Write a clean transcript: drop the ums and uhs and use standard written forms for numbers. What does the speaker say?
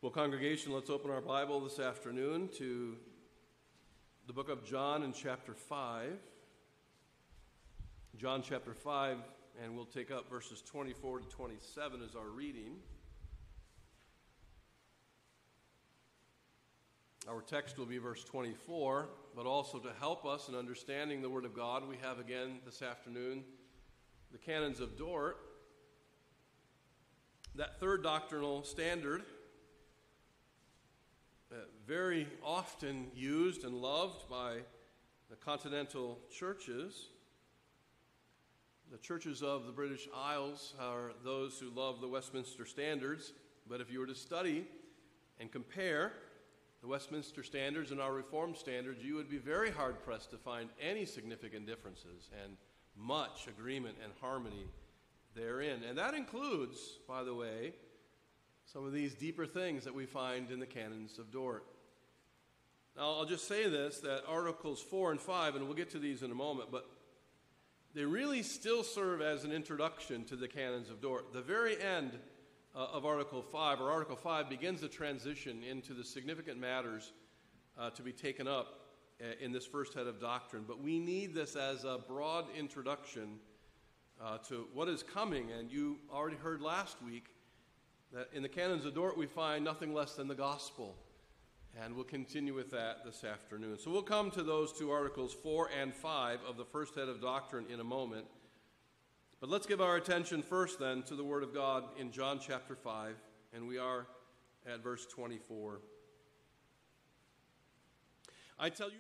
Well, congregation, let's open our Bible this afternoon to the book of John in chapter 5. John chapter 5, and we'll take up verses 24 to 27 as our reading. Our text will be verse 24, but also to help us in understanding the Word of God, we have again this afternoon the Canons of Dort, that third doctrinal standard, very often used and loved by the continental churches. The churches of the British Isles are those who love the Westminster Standards, but if you were to study and compare the Westminster Standards and our Reformed Standards, you would be very hard-pressed to find any significant differences and much agreement and harmony therein. And that includes, by the way, some of these deeper things that we find in the Canons of Dort. Now, I'll just say this, that Articles 4 and 5, and we'll get to these in a moment, but they really still serve as an introduction to the Canons of Dort. The very end of Article 5, or Article 5, begins the transition into the significant matters to be taken up in this first head of doctrine. But we need this as a broad introduction to what is coming. And you already heard last week that in the Canons of Dort we find nothing less than the gospel. And we'll continue with that this afternoon. So we'll come to those two Articles 4 and 5 of the first head of doctrine in a moment. But let's give our attention first then to the Word of God in John chapter 5, and we are at verse 24. I tell you